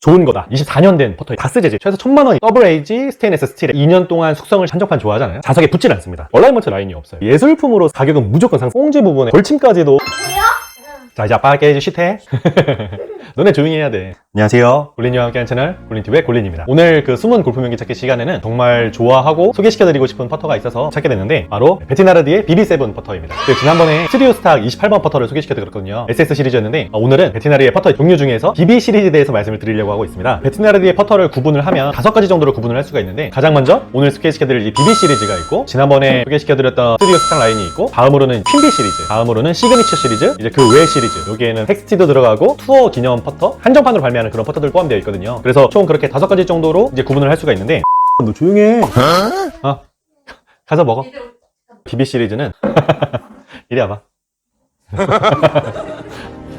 좋은 거다. 24년 된 퍼터, 다스 재질, 최소 1000만원, 더블 에이지 스테인리스 스틸에 2년 동안 숙성을 한정판 좋아하잖아요. 자석에 붙질 않습니다. 얼라이먼트 라인이 없어요. 예술품으로 가격은 무조건 상승. 꽁지 부분에 걸침까지도. 자, 이제 아빠가 깨지 쉿해. 너네 조용히 해야 돼. 안녕하세요. 골린이와 함께하는 채널 골린TV의 골린입니다. 오늘 그 숨은 골프 명기 찾기 시간에는 정말 좋아하고 소개시켜드리고 싶은 퍼터가 있어서 찾게 됐는데, 바로 베티나르디의 BB7 퍼터입니다. 지난번에 스튜디오 스탁 28번 퍼터를 소개시켜드렸거든요. SS 시리즈였는데, 오늘은 베티나르디의 퍼터 종류 중에서 BB 시리즈에 대해서 말씀을 드리려고 하고 있습니다. 베티나르디의 퍼터를 구분을 하면 5가지 정도로 구분을 할 수가 있는데, 가장 먼저 오늘 소개시켜드릴 이 BB 시리즈가 있고, 지난번에 소개시켜드렸던 스튜디오 스탁 라인이 있고, 다음으로는 퀸비 시리즈, 다음으로는 시그니처 시리즈, 이제 그 외 시리즈, 여기에는 텍스티도 들어가고 투어 기념 퍼터, 한정판으로 발매하는 그런 퍼터들 포함되어 있거든요. 그래서 총 그렇게 5가지 정도로 이제 구분을 할 수가 있는데, 너 조용해. 가서 먹어. BB 시리즈는 이리 와봐.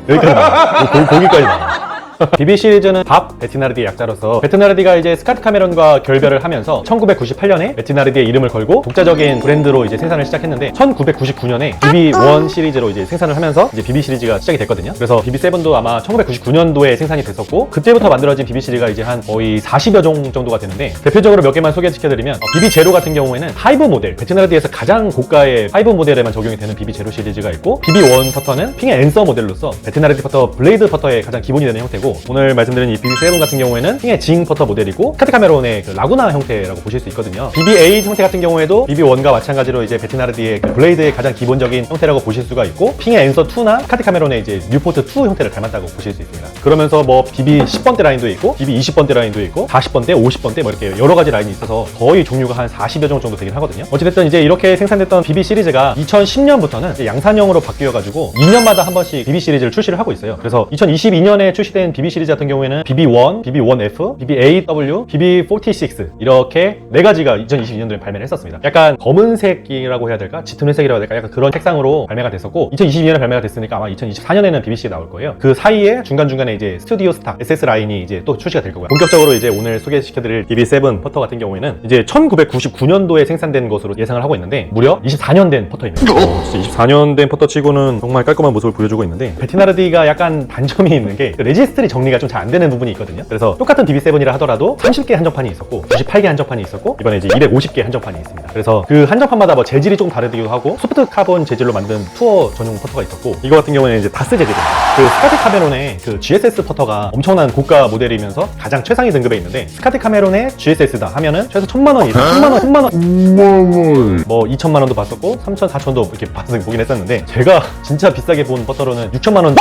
여기까지 나와. 거기까지 나와. BB 시리즈는 밥 베티나르디의 약자로서, 베티나르디가 이제 스카트 카메론과 결별을 하면서 1998년에 베티나르디의 이름을 걸고 독자적인 브랜드로 이제 생산을 시작했는데, 1999년에 BB1 시리즈로 이제 생산을 하면서 이제 BB 시리즈가 시작이 됐거든요. 그래서 BB7도 아마 1999년도에 생산이 됐었고, 그때부터 만들어진 BB 시리즈가 이제 한 거의 40여 종 정도가 되는데, 대표적으로 몇 개만 소개시켜드리면 BB0 같은 경우에는 하이브 모델, 베티나르디에서 가장 고가의 하이브 모델에만 적용이 되는 BB0 시리즈가 있고, BB1 퍼터는 핑의 앤서 모델로서 베티나르디 퍼터 블레이드 퍼터의 가장 기본이 되는 형태고, 오늘 말씀드린 이 BB7 같은 경우에는 핑의 징 퍼터 모델이고, 스카트 카메론의 그 라구나 형태라고 보실 수 있거든요. BB8 형태 같은 경우에도 BB1과 마찬가지로 이제 베티나르디의 그 블레이드의 가장 기본적인 형태라고 보실 수가 있고, 핑의 앤서 2나 스카트 카메론의 이제 뉴포트 2 형태를 닮았다고 보실 수 있습니다. 그러면서 뭐 BB 10번대 라인도 있고, BB 20번대 라인도 있고, 40번대, 50번대 뭐 이렇게 여러 가지 라인이 있어서 거의 종류가 한 40여 종 정도 되긴 하거든요. 어찌됐든 이제 이렇게 생산됐던 BB 시리즈가 2010년부터는 양산형으로 바뀌어가지고 2년마다 한 번씩 BB 시리즈를 출시를 하고 있어요. 그래서 2022년에 출시된 BB 시리즈 같은 경우에는 BB1, BB1F, BB8W, BB46 이렇게 4가지가 2022년도에 발매를 했었습니다. 약간 검은색이라고 해야 될까? 짙은 회색이라고 해야 될까? 약간 그런 색상으로 발매가 됐었고, 2022년에 발매가 됐으니까 아마 2024년에는 BBC가 나올 거예요. 그 사이에 중간중간에 이제 스튜디오 스탁 SS 라인이 이제 또 출시가 될 거고요. 본격적으로 이제 오늘 소개시켜드릴 BB7 퍼터 같은 경우에는 이제 1999년도에 생산된 것으로 예상을 하고 있는데, 무려 24년 된 퍼터입니다. 진짜 24년 된 퍼터 치고는 정말 깔끔한 모습을 보여주고 있는데, 베티나르디가 약간 단점이 있는 게 레지스트리 정리가 좀 잘 안 되는 부분이 있거든요. 그래서 똑같은 BB7이라 하더라도 30개 한정판이 있었고, 98개 한정판이 있었고, 이번에 이제 250개 한정판이 있습니다. 그래서 그 한정판마다 뭐 재질이 좀 다르기도 하고, 소프트 카본 재질로 만든 투어 전용 퍼터가 있었고, 이거 같은 경우에는 이제 다스 재질입니다. 그 스카트 카메론의 그 GSS 퍼터가 엄청난 고가 모델이면서 가장 최상위 등급에 있는데, 스카트 카메론의 GSS다 하면은 최소 1000만원 이상, 1000만원 뭐 2000만원도 봤었고 3000, 4000도 이렇게 보긴 했었는데, 제가 진짜 비싸게 본 퍼터로는 6000만원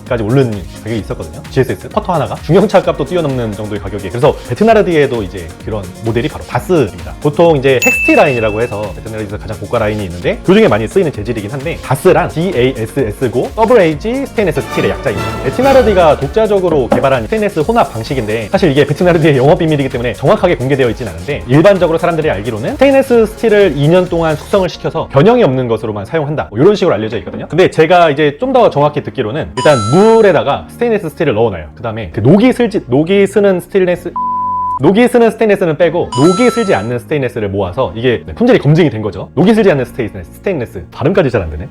까지 오른 가격이 있었거든요. GSS 퍼터 하나가 중형차 값도 뛰어넘는 정도의 가격이에요. 그래서 베티나르디에도 이제 그런 모델이 바로 다스입니다. 보통 이제 텍스티 라인이라고 해서 베티나르디에서 가장 고가 라인이 있는데, 그 중에 많이 쓰이는 재질이긴 한데, 다스란 DASS고 더블 에이지 스테인리스 스틸의 약자입니다. 베티나르디가 독자적으로 개발한 스테인리스 혼합 방식인데, 사실 이게 베티나르디의 영업 비밀이기 때문에 정확하게 공개되어 있진 않은데, 일반적으로 사람들이 알기로는 스테인리스 스틸을 2년 동안 숙성을 시켜서 변형이 없는 것으로만 사용한다, 뭐 이런 식으로 알려져 있거든요. 근데 제가 이제 좀 더 정확히 듣기로는 일단 물에다가 스테인리스 스틸을 넣어놔요. 그 다음에 그 녹이 쓰는 스테인리스는 빼고, 녹이 슬지 않는 스테인리스를 모아서, 이게 품질이 검증이 된 거죠. 녹이 슬지 않는 스테인리스 발음까지 잘 안 되네.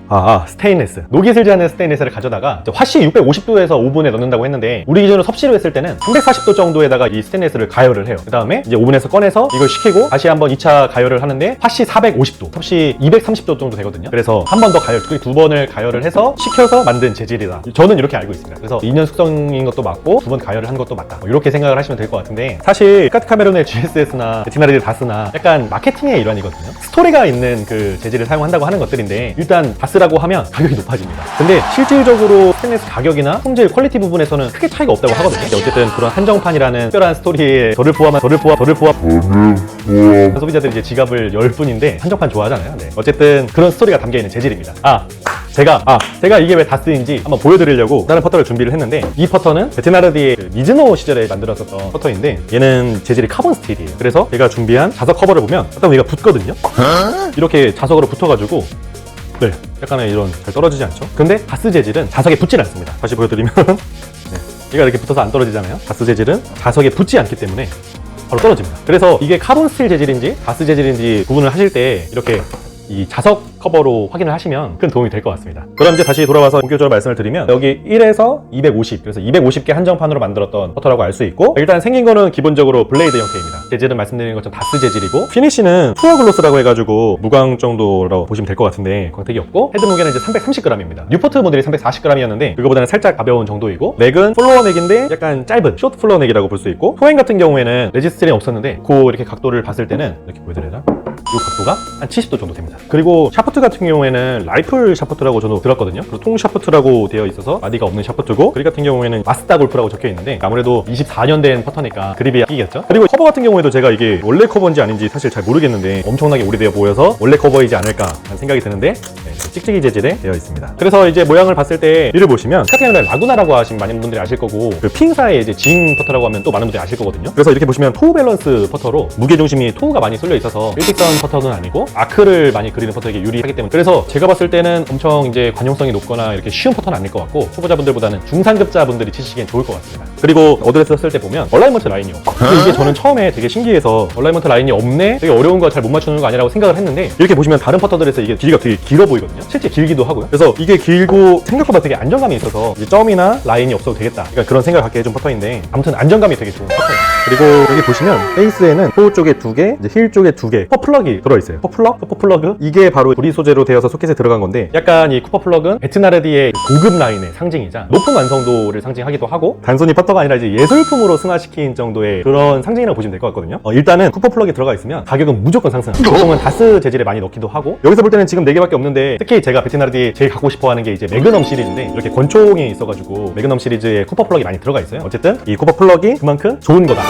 스테인리스, 녹이 슬지 않는 스테인리스를 가져다가 화씨 650도에서 오븐에 넣는다고 했는데, 우리 기준으로 섭씨로 했을 때는 340도 정도에다가 이 스테인리스를 가열을 해요. 그 다음에 이제 오븐에서 꺼내서 이걸 식히고 다시 한번 2차 가열을 하는데, 화씨 450도, 섭씨 230도 정도 되거든요. 그래서 한 번 더 가열, 그 2번을 가열을 해서 식혀서 만든 재질이다, 저는 이렇게 알고 있습니다. 그래서 2년 숙성인 것도 맞고 2번 가열을 한 것도 맞다, 뭐 이렇게 생각을 하시면 될 것 같은데, 사실 스카트 카메론의 GSS나 베티나르디 다스나 약간 마케팅의 일환이거든요. 스토리가 있는 그 재질을 사용한다고 하는 것들인데, 일단 다스라고 하면 가격이 높아집니다. 근데 실질적으로 스테인리스 가격이나 품질 퀄리티 부분에서는 크게 차이가 없다고 하거든요. 어쨌든 그런 한정판이라는 특별한 스토리에 저를 포함한 소비자들이 이제 지갑을 열 뿐인데 한정판 좋아하잖아요. 네. 어쨌든 그런 스토리가 담겨있는 재질입니다. 제가 이게 왜 다스인지 한번 보여드리려고 다른 퍼터를 준비를 했는데, 이 퍼터는 베티나르디의 그 미즈노 시절에 만들었었던 퍼터인데, 얘는 재질이 카본 스틸이에요. 그래서 제가 준비한 자석 커버를 보면 일단 얘가 붙거든요. 이렇게 자석으로 붙어가지고, 네, 약간의 이런 잘 떨어지지 않죠? 근데 다스 재질은 자석에 붙질 않습니다. 다시 보여드리면 네, 얘가 이렇게 붙어서 안 떨어지잖아요. 다스 재질은 자석에 붙지 않기 때문에, 바로 떨어집니다. 그래서 이게 카본 스틸 재질인지 다스 재질인지 구분을 하실 때 이렇게 이 자석 커버로 확인을 하시면 큰 도움이 될 것 같습니다. 그럼 이제 다시 돌아와서 본격적으로 말씀을 드리면 여기 1에서 250, 그래서 250개 한정판으로 만들었던 퍼터라고 알 수 있고, 일단 생긴 거는 기본적으로 블레이드 형태입니다. 재질은 말씀드린 것처럼 다스 재질이고, 피니쉬는 푸어 글로스라고 해가지고 무광 정도라고 보시면 될 것 같은데 광택이 없고, 헤드 무게는 이제 330g입니다. 뉴포트 모델이 340g이었는데 그거보다는 살짝 가벼운 정도이고, 넥은 플로어 넥인데 약간 짧은 숏 플로어 넥이라고 볼 수 있고, 토행 같은 경우에는 레지스트링이 없었는데 그 이렇게 각도를 봤을 때는 이렇게 보여드려야 이 각도가 한 70도 정도 됩니다. 그리고 샤프트 같은 경우에는 라이플 샤프트라고 저도 들었거든요. 그리고 통 샤프트라고 되어 있어서 마디가 없는 샤프트고, 그립 같은 경우에는 마스다 골프라고 적혀 있는데 아무래도 24년 된 퍼터니까 그립이 끼겠죠. 그리고 커버 같은 경우에도 제가 이게 원래 커버인지 아닌지 사실 잘 모르겠는데 엄청나게 오래되어 보여서 원래 커버이지 않을까 하는 생각이 드는데, 찍찍이 재질에 되어 있습니다. 그래서 이제 모양을 봤을 때 이를 보시면 스카티아메론 라구나라고 하시면 많은 분들이 아실 거고, 그 핑사의 이제 징 퍼터라고 하면 또 많은 분들이 아실 거거든요. 그래서 이렇게 보시면 토우 밸런스 퍼터로 무게 중심이 토우가 많이 쏠려 있어서 일직선 퍼터는 아니고 아크를 많이 그리는 퍼터에게 유리하기 때문에, 그래서 제가 봤을 때는 엄청 이제 관용성이 높거나 이렇게 쉬운 퍼터는 아닐 것 같고, 초보자분들보다는 중상급자분들이 치시기엔 좋을 것 같습니다. 그리고 어드레스 쓸 때 보면 얼라이먼트 라인이 없고, 근데 이게 저는 처음에 되게 신기해서 얼라이먼트 라인이 없네? 되게 어려운 거 잘 못 맞추는 거 아니라고 생각을 했는데, 이렇게 보시면 다른 퍼터들에서 이게 길이가 되게 길어 보이거든요. 실제 길기도 하고요. 그래서 이게 길고 생각보다 되게 안정감이 있어서 이제 점이나 라인이 없어도 되겠다, 그러니까 그런 생각을 갖게 해준 퍼터인데, 아무튼 안정감이 되게 좋은 퍼터예요. 그리고 여기 보시면 페이스에는 토우 쪽에 2개, 이제 힐 쪽에 2개 쿠퍼 플러그가 들어있어요. 쿠퍼 플러그? 이게 바로 브리 소재로 되어서 소켓에 들어간 건데, 약간 이 쿠퍼 플러그는 베트나르디의 고급 라인의 상징이자 높은 완성도를 상징하기도 하고, 단순히 퍼터가 아니라 이제 예술품으로 승화시킨 정도의 그런 상징이라고 보시면 될 것 같거든요. 일단은 쿠퍼 플러그에 들어가 있으면 가격은 무조건 상승합니다. 보통은 다스 재질에 많이 넣기도 하고, 여기서 볼 때는 지금 4개밖에 없는데, 특히 제가 베트나르디 제일 갖고 싶어 하는 게 이제 매그넘 시리즈인데, 이렇게 권총이 있어가지고 매그넘 시리즈에 쿠퍼 플러그가 많이 들어가 있어요. 어쨌든 이 쿠퍼 플러그 그만큼 좋은 거다.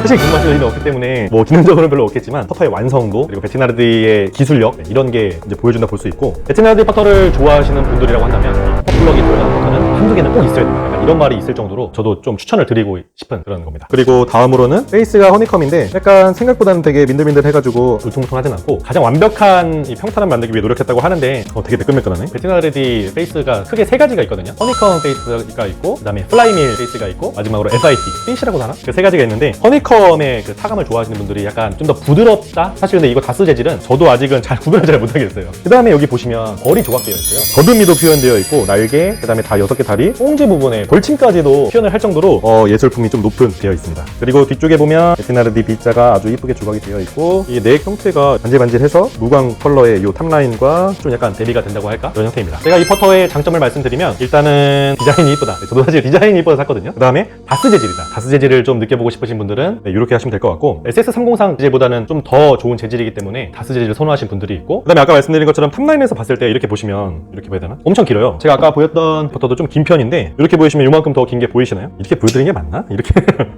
사실 기능마실이 없기 때문에 뭐 기능적으로는 별로 없겠지만 퍼터의 완성도, 그리고 베트나르디의 기술력, 이런 게 이제 보여준다 볼 수 있고, 베트나르디 퍼터를 좋아하시는 분들이라고 한다면 이 쿠퍼 플러그에 들어가는 퍼터는 한두 개는 꼭 있어야 됩니다. 이런 말이 있을 정도로 저도 좀 추천을 드리고 싶은 그런 겁니다. 그리고 다음으로는 베이스가 허니컴인데, 약간 생각보다는 되게 민들민들 해가지고 울퉁불퉁하진 않고, 가장 완벽한 이 평탄을 만들기 위해 노력했다고 하는데 되게 매끈매끈하네. 베트나르디 베이스가 크게 3가지가 있거든요. 허니컴 베이스가 있고, 그 다음에 플라이밀 베이스가 있고, 마지막으로 FIT, 피쉬라고 하나? 그 3가지가 있는데, 허니컴의 그 타감을 좋아하시는 분들이 약간 좀 더 부드럽다? 사실 근데 이거 다스 재질은 저도 아직은 잘 구분을 잘 못하겠어요. 그 다음에 여기 보시면 벌이 조각되어 있어요. 더듬이도 표현되어 있고, 날개, 그 다음에 다 6개 다리, 꽁지 부분에 벌침까지도 표현을 할 정도로 예술품이 좀 높은 되어 있습니다. 그리고 뒤쪽에 보면 베트나르디 B자가 아주 이쁘게 조각이 되어 있고, 이 넥 형태가 반질반질해서 무광 컬러의 이 탑라인과 좀 약간 대비가 된다고 할까? 그런 형태입니다. 제가 이 퍼터의 장점을 말씀드리면, 일단은 디자인이 이쁘다. 저도 사실 디자인이 이뻐서 샀거든요. 그 다음에 다스 재질이다. 다스 재질을 좀 느껴보고 싶으신 분들은 이렇게 하시면 될 것 같고, SS303 재질보다는 좀 더 좋은 재질이기 때문에 다스 재질을 선호하신 분들이 있고, 그 다음에 아까 말씀드린 것처럼 탑라인에서 봤을 때 이렇게 보시면, 이렇게 봐야 되나? 엄청 길어요. 제가 아까 보였던 퍼터도 좀 긴 편인데, 이렇게 보이시면 이만큼 더 긴 게 보이시나요? 이렇게 보여드리는 게 맞나? 이렇게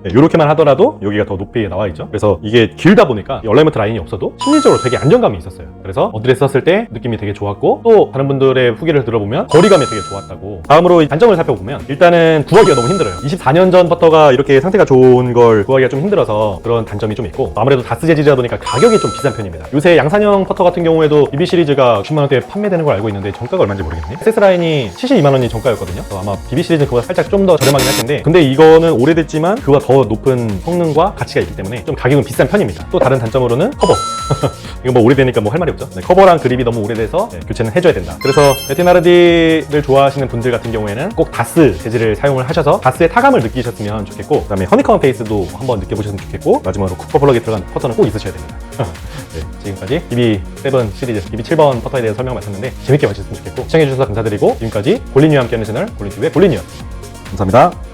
이렇게만 하더라도 여기가 더 높이 나와 있죠. 그래서 이게 길다 보니까 얼라이먼트 라인이 없어도 심리적으로 되게 안정감이 있었어요. 그래서 어드레스 썼을 때 느낌이 되게 좋았고, 또 다른 분들의 후기를 들어보면 거리감이 되게 좋았다고. 다음으로 단점을 살펴보면, 일단은 구하기가 너무 힘들어요. 24년 전 퍼터가 이렇게 상태가 좋은 걸 구하기가 좀 힘들어서 그런 단점이 좀 있고, 아무래도 다스 재질이다 보니까 가격이 좀 비싼 편입니다. 요새 양산형 퍼터 같은 경우에도 BB 시리즈가 90만원대에 판매되는 걸 알고 있는데 정가가 얼마인지 모르겠네. SS 라인이 72만원이 정가였거든요. 아마 BB 시리즈는 그보다 살짝 좀 더 저렴하긴 할 텐데, 근데 이거는 오래됐지만 그와 더 높은 성능과 가치가 있기 때문에 좀 가격은 비싼 편입니다. 또 다른 단점으로는 커버. 이거 뭐 오래되니까 뭐 할 말이 없죠. 네, 커버랑 그립이 너무 오래돼서 교체는 해줘야 된다. 그래서 베트나르디를 좋아하시는 분들 같은 경우에는 꼭 다스 재질을 사용을 하셔서 다스의 타감을 느끼셨으면 좋겠고, 그 다음에 허니컴 페이스도 한번 느껴보셨으면 좋겠고, 마지막으로 쿠퍼 플러그에 들어간 퍼터는 꼭 있으셔야 됩니다. 네, 지금까지 BB7 시리즈, BB7번 퍼터에 대해서 설명을 마쳤는데 재밌게 봐주셨으면 좋겠고, 시청해주셔서 감사드리고, 지금까지 골린이와 함께하는 채널 골린TV의 골린이었습니다. 감사합니다.